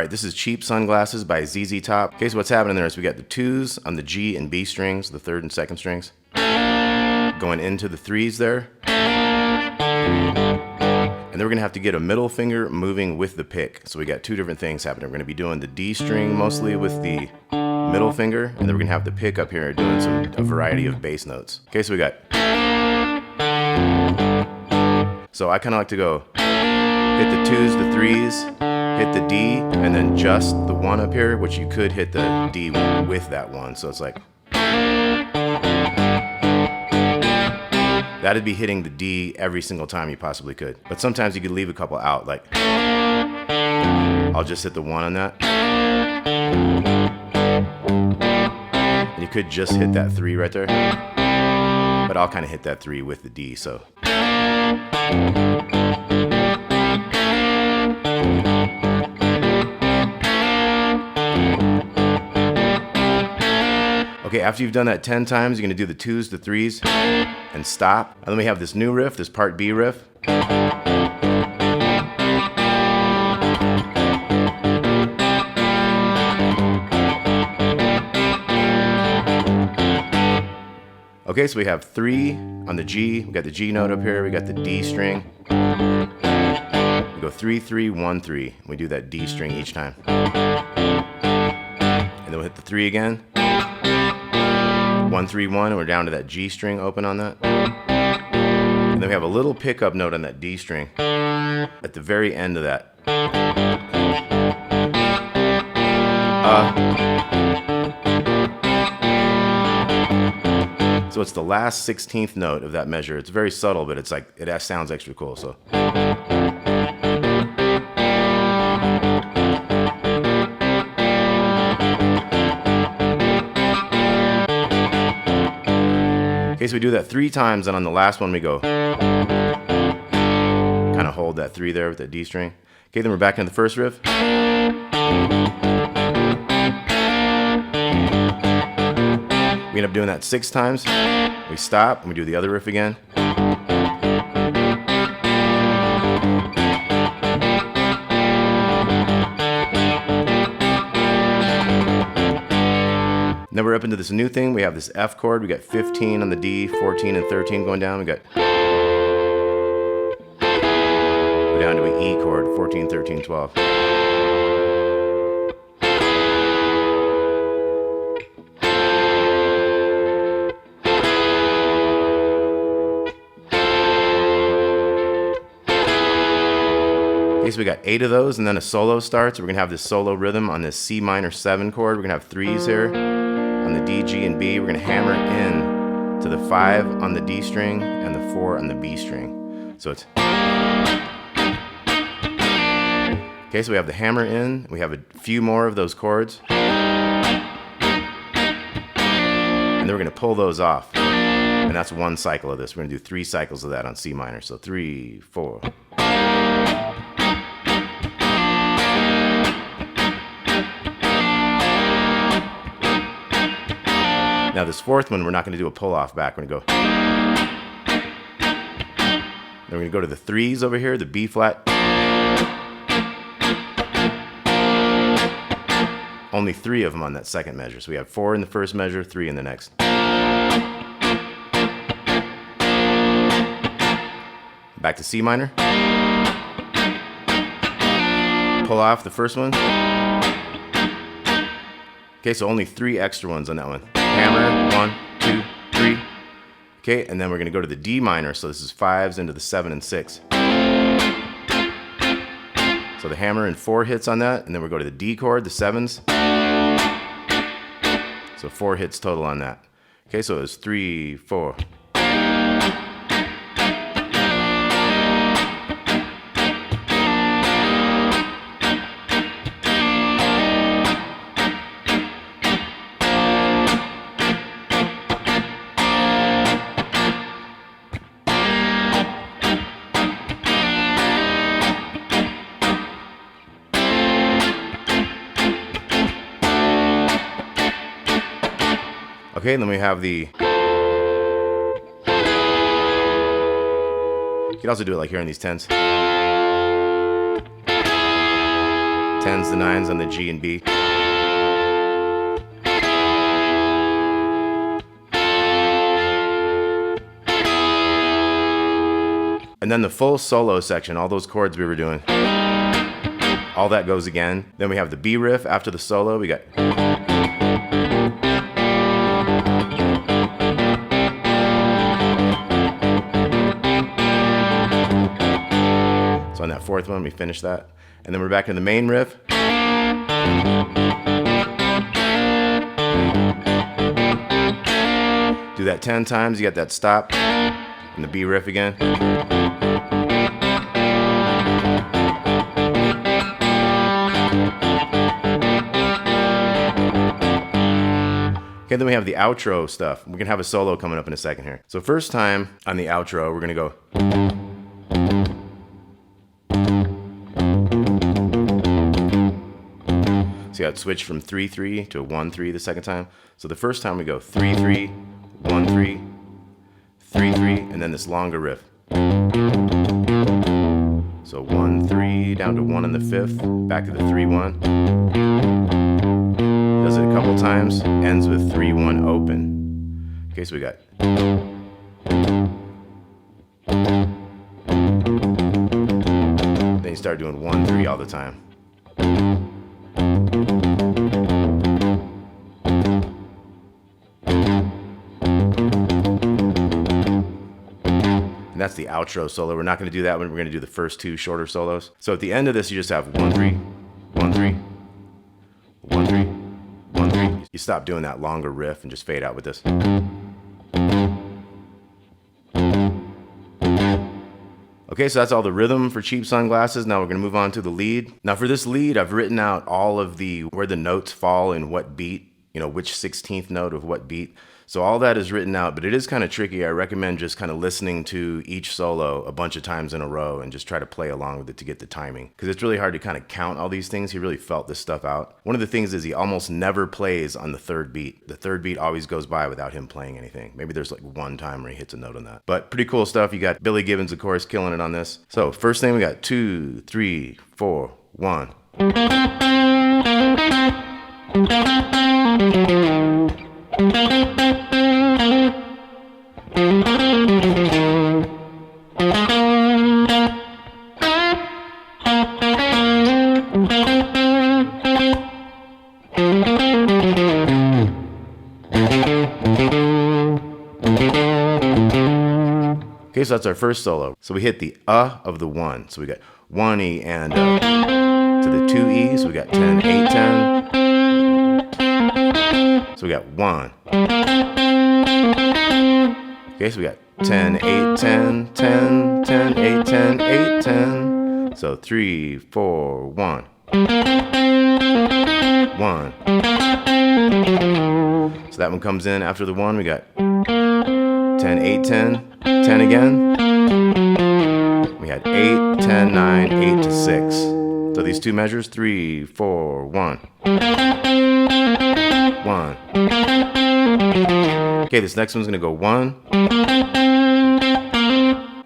Alright, this is Cheap Sunglasses by ZZ Top. Okay, so what's happening there is we got the 2s on the G and B strings, the 3rd and 2nd strings, going into the 3s there. And then we're going to have to get a middle finger moving with the pick. So we got 2 different things happening. We're going to be doing the D string mostly with the middle finger, and then we're going to have the pick up here doing a variety of bass notes. Okay, so we got... So I kind of like to go hit the 2s, the 3s, hit the D, and then just the 1 up here, which you could hit the D with that 1. So it's like... That'd be hitting the D every single time you possibly could. But sometimes you could leave a couple out, like... I'll just hit the 1 on that. And you could just hit that 3 right there. But I'll kind of hit that 3 with the D, so... Okay, after you've done that 10 times, you're going to do the 2s, the 3s, and stop. And then we have this new riff, this part B riff. Okay, so we have 3 on the G, we got the G note up here, we got the D string. We go 3, 3, 1, 3. We do that D string each time. And then we'll hit the 3 again. 1, 3, 1, and we're down to that G string open on that. And then we have a little pickup note on that D string at the very end of that. So it's the last 16th note of that measure. It's very subtle, but it's like it sounds extra cool. So. Okay, so we do that 3 times, and on the last one we go kind of hold that 3 there with that D string. Okay, then we're back into the first riff. We end up doing that 6 times. We stop and we do the other riff again. Then we're up into this new thing. We have this F chord. We got 15 on the D, 14 and 13 going down. We got go down to an E chord, 14, 13, 12. Okay, so we got 8 of those, and then a solo starts. We're gonna have this solo rhythm on this C minor 7 chord. We're gonna have 3s here on the D, G, and B. We're gonna hammer in to the 5 on the D string and the 4 on the B string. So it's... Okay, so we have the hammer in. We have a few more of those chords. And then we're gonna pull those off. And that's 1 cycle of this. We're gonna do 3 cycles of that on C minor. So 3, 4. Now this 4th one, we're not going to do a pull-off back. We're going to go. Then we're going to go to the 3s over here, the B flat. Only 3 of them on that 2nd measure. So we have 4 in the 1st measure, 3 in the next. Back to C minor. Pull off the 1st one. Okay, so only 3 extra ones on that one. Hammer, 1, 2, 3. Okay, and then we're gonna go to the D minor, so this is 5s into the 7 and 6. So the hammer and 4 hits on that, and then we go to the D chord, the 7s. So 4 hits total on that. Okay, so it was 3, 4. Okay, and then we have the... You can also do it like here in these 10s. 10 10s to 9s on the G and B. And then the full solo section, all those chords we were doing, all that goes again. Then we have the B riff after the solo. We got. So on that fourth one, we finish that. And then we're back in the main riff. Do that 10 times, you get that stop. And the B riff again. Okay, then we have the outro stuff. We're gonna have a solo coming up in a second here. So first time on the outro, we're gonna go. See how it switched from 3-3 to a 1-3 the second time? So the first time we go 3-3, 1-3, 3-3, and then this longer riff. So 1-3 down to 1 on the 5th, back to the 3-1. Does it a couple times, ends with 3-1 open. Okay, so we got. Then you start doing 1-3 all the time. And that's the outro solo. We're not going to do that one. We're going to do the first two shorter solos. So at the end of this, you just have 1-3, 1-3, 1-3, 1-3. You stop doing that longer riff and just fade out with this. Okay, so that's all the rhythm for Cheap Sunglasses. Now we're going to move on to the lead. Now for this lead, I've written out all of where the notes fall in what beat, which 16th note of what beat. So all that is written out, but it is kind of tricky. I recommend just kind of listening to each solo a bunch of times in a row and just try to play along with it to get the timing. Because it's really hard to kind of count all these things. He really felt this stuff out. One of the things is he almost never plays on the third beat. The third beat always goes by without him playing anything. Maybe there's like one time where he hits a note on that. But pretty cool stuff. You got Billy Gibbons, of course, killing it on this. So first thing we got 2, 3, 4, 1. Okay, so that's our first solo. So we hit the of the 1. So we got 1E and to the 2E. So we got 10, 8, 10. So we got 1. Okay, so we got 10, 8, 10, 10, 10, 8, 10, 8, 10. So 3, 4, 1. 1. So that one comes in after the 1. We got 10, 8, 10, 10 again. We had 8, 10, 9, 8 to 6. So these two measures, 3, 4, 1. 1. Okay, this next one's gonna go 1.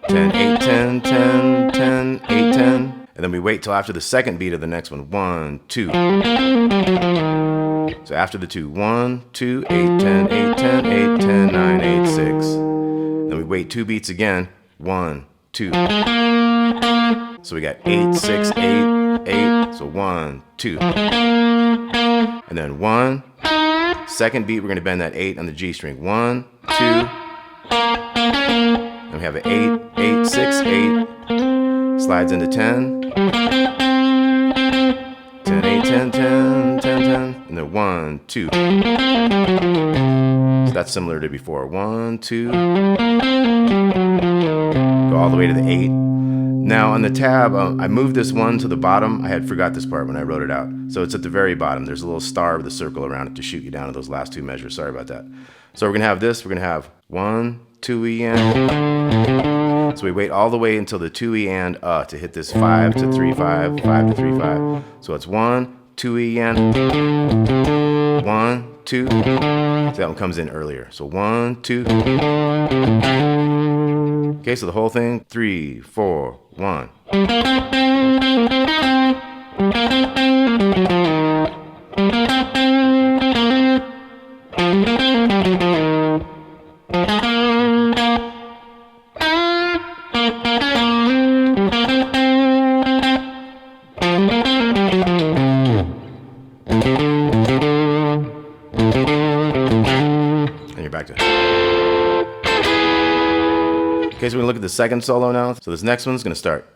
10, 8, 10, 10, 10, 8, 10. And then we wait till after the second beat of the next one. 1, 2. So after the 2, 1, 2, 8, 10, 8, 10, 8, 10, 9, 8, 6. Then we wait 2 beats again. 1, 2. So we got 8, 6, 8, 8. So 1, 2. And then 1. Second beat, we're going to bend that 8 on the G string. 1, 2. Then we have an 8, 8, 6, 8. Slides into 10. 10, 8, 10, 10, 10, 10. And then 1, 2. So that's similar to before. 1, 2. Go all the way to the 8. Now on the tab, I moved this 1 to the bottom. I had forgot this part when I wrote it out. So it's at the very bottom. There's a little star with a circle around it to shoot you down to those last 2 measures. Sorry about that. So we're going to have this. We're going to have 1, 2E and. So we wait all the way until the 2E and to hit this 5 to 3, 5, 5 to 3, 5. So it's 1, 2E and 1, 2. So that one comes in earlier. So 1, 2. Okay, so the whole thing, 3, 4, 1. And you're back to. Okay, so we're gonna look at the second solo now. So this next one's gonna start.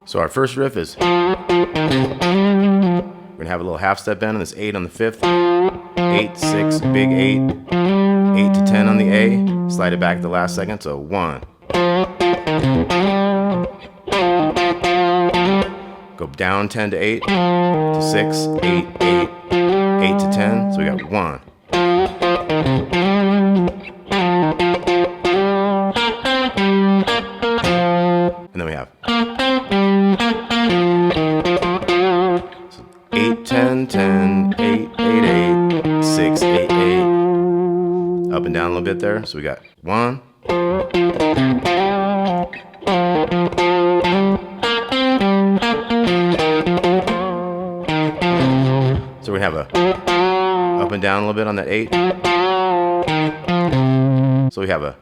So our first riff is, we're gonna have a little half step bend on this 8 on the 5th, 8, 6, big 8, 8 to 10 on the A, slide it back at the last second, so 1. Go down 10 to 8, to 6, 8, 8, 8 to 10, so we got 1. And then we have 8, 10, 10, 8, 8, 8, 6, 8, 8. Up and down a little bit there. So we got 1. So we have a up and down a little bit on that 8. So we have a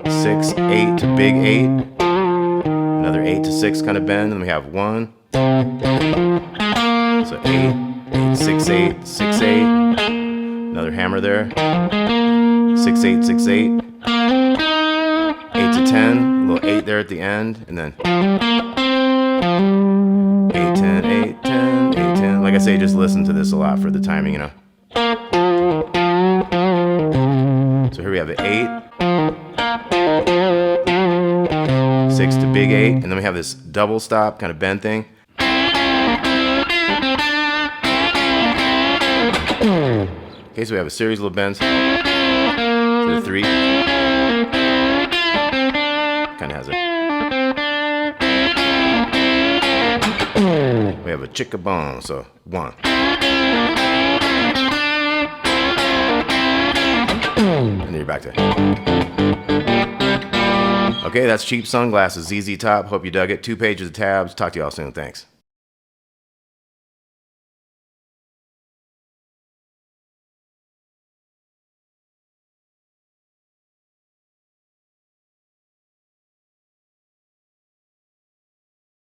6, 8 to big 8. Another 8 to 6 kind of bend. And then we have 1. So 8, 8, 6, 8, 6, 8. Another hammer there. 6, 8, 6, 8. 8 to 10. A little 8 there at the end. And then 8, 10, 8, 10, 8, 10. Like I say, just listen to this a lot for the timing, you know. So here we have an 8. 6 to big 8. And then we have this double stop kind of bend thing. Okay, so we have a series of little bends to the 3. Kind of has a. We have a chicka-bong, so 1. And then you're back to. Okay, that's Cheap Sunglasses, ZZ Top. Hope you dug it. 2 pages of tabs. Talk to y'all soon. Thanks.